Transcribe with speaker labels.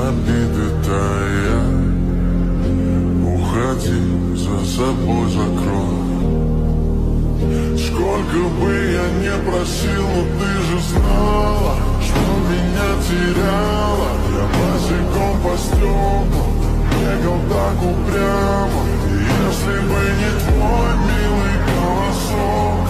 Speaker 1: обиды тая. Уходи, за собой закрой. Сколько бы я не просил, но ты же знала, что меня теряла. Я босиком по стеклам бегал так упрямо. И если бы не твой милый голосок,